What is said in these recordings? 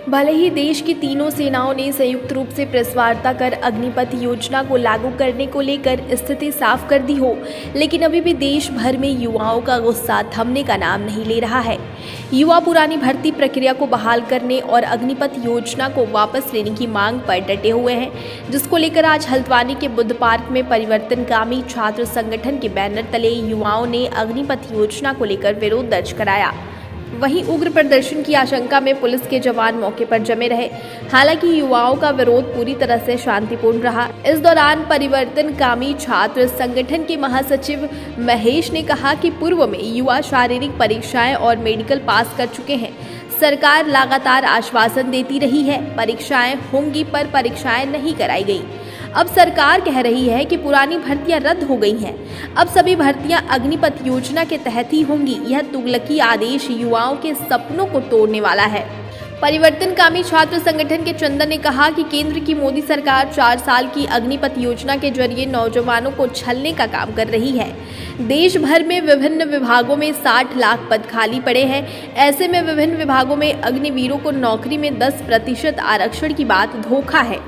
भले ही देश की तीनों सेनाओं ने संयुक्त रूप से प्रेस वार्ता कर अग्निपथ योजना को लागू करने को लेकर स्थिति साफ कर दी हो, लेकिन अभी भी देश भर में युवाओं का गुस्सा थमने का नाम नहीं ले रहा है। युवा पुरानी भर्ती प्रक्रिया को बहाल करने और अग्निपथ योजना को वापस लेने की मांग पर डटे हुए हैं, जिसको लेकर आज हल्द्वानी के बुद्ध पार्क में परिवर्तनकामी छात्र संगठन के बैनर तले युवाओं ने अग्निपथ योजना को लेकर विरोध दर्ज कराया। वहीं उग्र प्रदर्शन की आशंका में पुलिस के जवान मौके पर जमे रहे। हालांकि युवाओं का विरोध पूरी तरह से शांतिपूर्ण रहा। इस दौरान परिवर्तनकामी छात्र संगठन के महासचिव महेश ने कहा कि पूर्व में युवा शारीरिक परीक्षाएं और मेडिकल पास कर चुके हैं। सरकार लगातार आश्वासन देती रही है, परीक्षाएं होंगी, पर परीक्षाएं नहीं कराई गई। अब सरकार कह रही है कि पुरानी भर्तियां रद्द हो गई हैं। अब सभी भर्तियां अग्निपथ योजना के तहत ही होंगी। यह तुगलकी आदेश युवाओं के सपनों को तोड़ने वाला है। परिवर्तनकामी छात्र संगठन के चंदन ने कहा कि केंद्र की मोदी सरकार 4 साल की अग्निपथ योजना के जरिए नौजवानों को छलने का काम कर रही है। देश भर में विभिन्न विभागों में 60 लाख पद खाली पड़े हैं। ऐसे में विभिन्न विभागों में अग्निवीरों को नौकरी में 10% आरक्षण की बात धोखा है।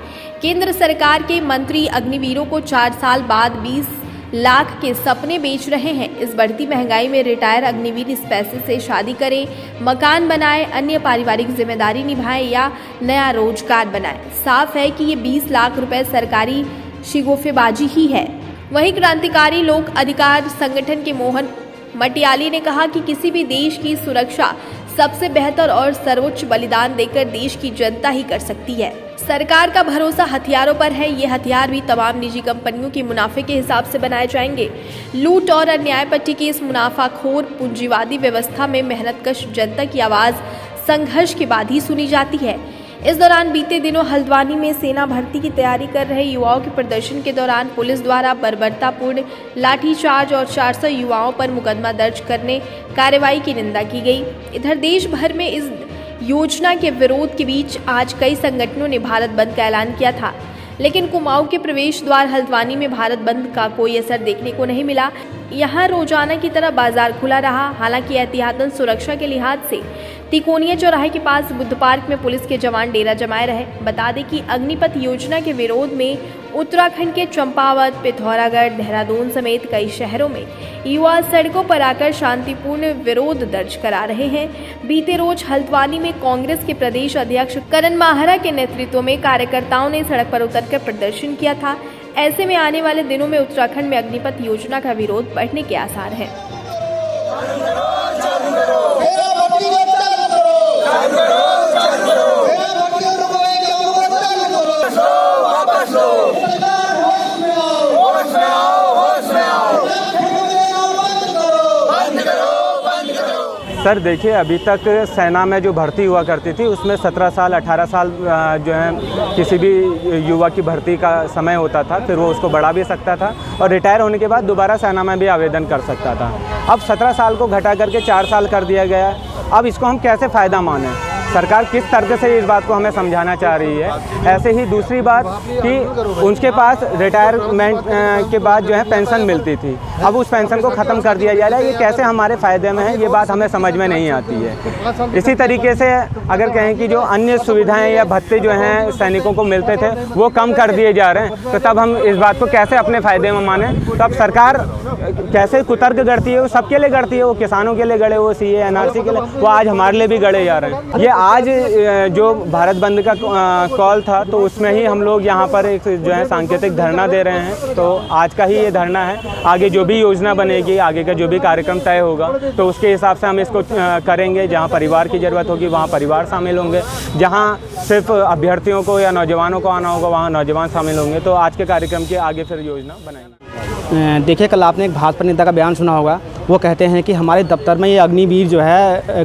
केंद्र सरकार के मंत्री अग्निवीरों को 4 साल बाद 20 लाख के सपने बेच रहे हैं। इस बढ़ती महंगाई में रिटायर अग्निवीर इस पैसे से शादी करें, मकान बनाएं, अन्य पारिवारिक जिम्मेदारी निभाएं या नया रोजगार बनाएं। साफ है कि ये 20 लाख रुपए सरकारी शिगोफेबाजी ही है। वहीं क्रांतिकारी लोक अधिकार संगठन के मोहन मटियाली ने कहा कि किसी भी देश की सुरक्षा सबसे बेहतर और सर्वोच्च बलिदान देकर देश की जनता ही कर सकती है। सरकार का भरोसा हथियारों पर है। ये हथियार भी तमाम निजी कंपनियों के मुनाफे के हिसाब से बनाए जाएंगे। लूट और अन्याय पर टिकी इस मुनाफाखोर पूंजीवादी व्यवस्था में मेहनतकश जनता की आवाज़ संघर्ष के बाद ही सुनी जाती है। इस दौरान बीते दिनों हल्द्वानी में सेना भर्ती की तैयारी कर रहे युवाओं के प्रदर्शन के दौरान पुलिस द्वारा बर्बरतापूर्ण लाठीचार्ज और 400 युवाओं पर मुकदमा दर्ज करने कार्रवाई की निंदा की गई। इधर देश भर में इस योजना के विरोध के बीच आज कई संगठनों ने भारत बंद का ऐलान किया था, लेकिन कुमाऊं के प्रवेश द्वार हल्द्वानी में भारत बंद का कोई असर देखने को नहीं मिला। यहाँ रोजाना की तरह बाजार खुला रहा। हालांकि एहतियातन सुरक्षा के लिहाज से तिकोनिया चौराहे के पास बुद्ध पार्क में पुलिस के जवान डेरा जमाए रहे। बता दें कि अग्निपथ योजना के विरोध में उत्तराखंड के चंपावत, पिथौरागढ़, देहरादून समेत कई शहरों में युवा सड़कों पर आकर शांतिपूर्ण विरोध दर्ज करा रहे हैं। बीते रोज हल्द्वानी में कांग्रेस के प्रदेश अध्यक्ष करण माहरा के नेतृत्व में कार्यकर्ताओं ने सड़क पर उतरकर प्रदर्शन किया था। ऐसे में आने वाले दिनों में उत्तराखंड में अग्निपथ योजना का विरोध बढ़ने के आसार हैं। सर देखिए, अभी तक सेना में जो भर्ती हुआ करती थी उसमें 17 साल 18 साल जो है किसी भी युवा की भर्ती का समय होता था। फिर वो उसको बढ़ा भी सकता था और रिटायर होने के बाद दोबारा सेना में भी आवेदन कर सकता था। अब 17 साल को घटा करके 4 साल कर दिया गया। अब इसको हम कैसे फ़ायदा मानें? सरकार किस तरीके से इस बात को हमें समझाना चाह रही है। ऐसे ही दूसरी बात कि उनके पास रिटायरमेंट के बाद जो है पेंशन मिलती थी, अब उस पेंशन को ख़त्म कर दिया जा रहा है। ये कैसे हमारे फ़ायदे में है, ये बात हमें समझ में नहीं आती है। इसी तरीके से अगर कहें कि जो अन्य सुविधाएं या भत्ते जो हैं सैनिकों को मिलते थे वो कम कर दिए जा रहे हैं, तो तब हम इस बात को कैसे अपने फ़ायदे में माने? तो अब सरकार कैसे कुतर्क गढ़ती है? वो सबके लिए गढ़ती है। वो किसानों के लिए गढ़े, वो CA NRC के लिए, वो आज हमारे लिए भी गढ़े जा रहे हैं। ये आज जो भारत बंद का कॉल था तो उसमें ही हम लोग यहाँ पर एक जो है सांकेतिक धरना दे रहे हैं। तो आज का ही ये धरना है। आगे जो भी योजना बनेगी, आगे का जो भी कार्यक्रम तय होगा तो उसके हिसाब से हम इसको करेंगे। जहाँ परिवार की ज़रूरत होगी वहाँ परिवार शामिल होंगे, जहाँ सिर्फ अभ्यर्थियों को या नौजवानों को आना होगा वहाँ नौजवान शामिल होंगे। तो आज के कार्यक्रम की आगे फिर योजना बनाएंगे। देखिए, कल आपने एक भाजपा नेता का बयान सुना होगा। वो कहते हैं कि हमारे दफ्तर में ये अग्निवीर जो है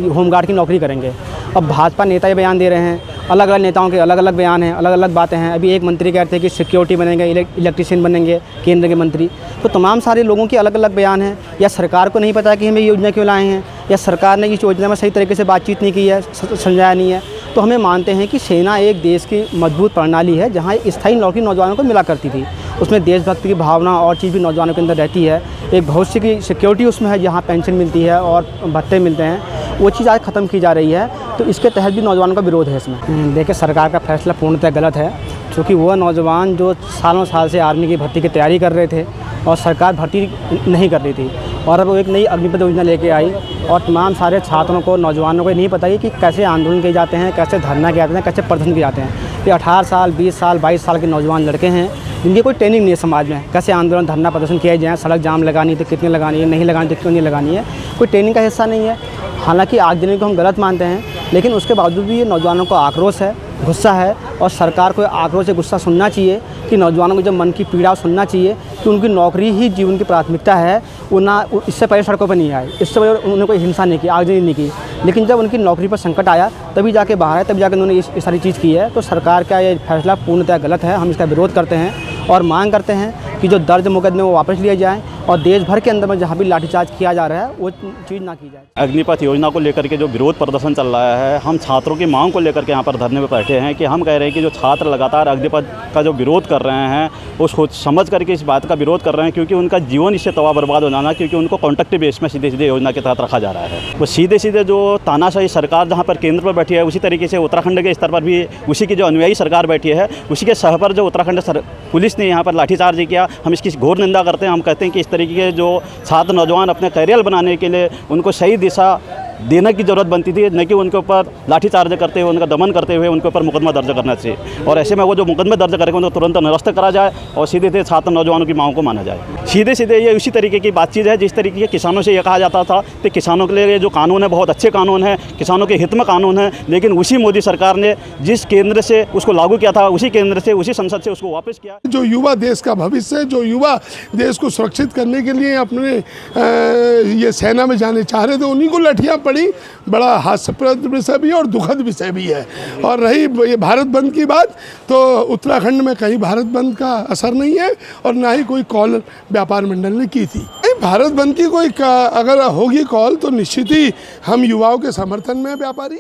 होमगार्ड की नौकरी करेंगे। अब भाजपा नेता ये बयान दे रहे हैं, अलग अलग नेताओं के अलग अलग बयान हैं, अलग अलग बातें हैं। अभी एक मंत्री कहते हैं कि सिक्योरिटी बनेंगे, इलेक्ट्रिशियन बनेंगे केंद्र के मंत्री। तो तमाम सारे लोगों के अलग अलग बयान हैं। या सरकार को नहीं पता कि हमें योजना क्यों लाए हैं, या सरकार ने इस योजना में सही तरीके से बातचीत नहीं की है, समझाया नहीं है। तो हमें मानते हैं कि सेना एक देश की मजबूत प्रणाली है जहाँ स्थायी नौकरी नौजवानों को मिला करती थी। उसमें देशभक्ति की भावना और चीज़ भी नौजवानों के अंदर रहती है। एक भविष्य की सिक्योरिटी उसमें है जहाँ पेंशन मिलती है और भत्ते मिलते हैं। वो चीज़ आज ख़त्म की जा रही है। तो इसके तहत भी नौजवानों का विरोध है इसमें। देखिए, सरकार का फैसला पूर्णतः गलत है, क्योंकि वो नौजवान जो सालों साल से आर्मी की भर्ती की तैयारी कर रहे थे और सरकार भर्ती नहीं कर रही थी, और अब वो एक नई अग्निपथ योजना लेके आई और तमाम सारे छात्रों को, नौजवानों को नहीं पता कि कैसे आंदोलन किए जाते हैं, कैसे धरना किए जाते हैं, कैसे प्रदर्शन किए जाते हैं। ये 18 साल, 20 साल, 22 साल के नौजवान लड़के हैं जिनकी कोई ट्रेनिंग नहीं है समाज में, कैसे आंदोलन, धरना, प्रदर्शन किए जाएँ, सड़क जाम लगानी तो कितनी लगानी है, नहीं लगानी तो क्यों नहीं लगानी है, कोई ट्रेनिंग का हिस्सा नहीं है। हालांकि आज देने को हम गलत मानते हैं, लेकिन उसके बावजूद भी ये नौजवानों को आक्रोश है, गुस्सा है, और सरकार को आक्रोश से गुस्सा सुनना चाहिए कि नौजवानों को जब मन की पीड़ा सुनना चाहिए कि उनकी नौकरी ही जीवन की प्राथमिकता है। वो ना इससे पहले सड़कों पर नहीं आए, इससे पहले उन्होंने कोई हिंसा नहीं की, आगजनी नहीं की, लेकिन जब उनकी नौकरी पर संकट आया तभी जाके बाहर आए, तभी जाकर उन्होंने ये सारी चीज़ की है। तो सरकार का ये फैसला पूर्णतः गलत है। हम इसका विरोध करते हैं और मांग करते हैं कि जो दर्ज मुकदमे वो वापस लिए जाएँ और देश भर के अंदर में जहाँ भी लाठीचार्ज किया जा रहा है वो चीज़ ना की जाए। अग्निपथ योजना को लेकर के जो विरोध प्रदर्शन चल रहा है, हम छात्रों की मांग को लेकर के यहाँ पर धरने में बैठे हैं कि हम कह रहे हैं कि जो छात्र लगातार अग्निपथ का जो विरोध कर रहे हैं उसको समझ करके इस बात का विरोध कर रहे हैं, क्योंकि उनका जीवन इससे तबाह बर्बाद हो जाना, क्योंकि उनको कॉन्ट्रैक्ट बेस में सीधे सीधे योजना के तहत रखा जा रहा है। वो सीधे सीधे जो तानाशाही सरकार जहाँ पर केंद्र पर बैठी है, उसी तरीके से उत्तराखंड के स्तर पर भी उसी की जो अनुयायी सरकार बैठी है, उसी के सह पर जो उत्तराखंड पुलिस ने यहाँ पर लाठीचार्ज किया, हम इसकी घोर निंदा करते हैं। हम कहते हैं कि इस तरीके के जो छात्र नौजवान अपने करियर बनाने के लिए उनको सही दिशा देने की ज़रूरत बनती थी, न कि उनके ऊपर लाठीचार्ज करते हुए, उनका दमन करते हुए उनके ऊपर मुकदमा दर्ज करना चाहिए। और ऐसे में वो जो मुकदमे दर्ज करेंगे उनको तुरंत निरस्त करा जाए और सीधे सीधे छात्र नौजवानों की मांगों को माना जाए। सीधे सीधे ये उसी तरीके की बातचीत है जिस तरीके के किसानों से ये कहा जाता था कि किसानों के लिए जो कानून है बहुत अच्छे कानून है, किसानों के हित में कानून है, लेकिन उसी मोदी सरकार ने जिस केंद्र से उसको लागू किया था, उसी केंद्र से, उसी संसद से उसको वापस किया। जो युवा देश का भविष्य है, जो युवा देश को सुरक्षित करने के लिए अपने ये सेना में जाने चाह रहे थे, उन्हीं को लठियाँ पड़ी। बड़ा हास्यप्रद विषय भी है और दुखद विषय भी है। और रही ये भारत बंद की बात, तो उत्तराखंड में कहीं भारत बंद का असर नहीं है और ना ही कोई कॉल व्यापार मंडल ने की थी। भारत बंद की कोई अगर होगी कॉल तो निश्चित ही हम युवाओं के समर्थन में है व्यापारी।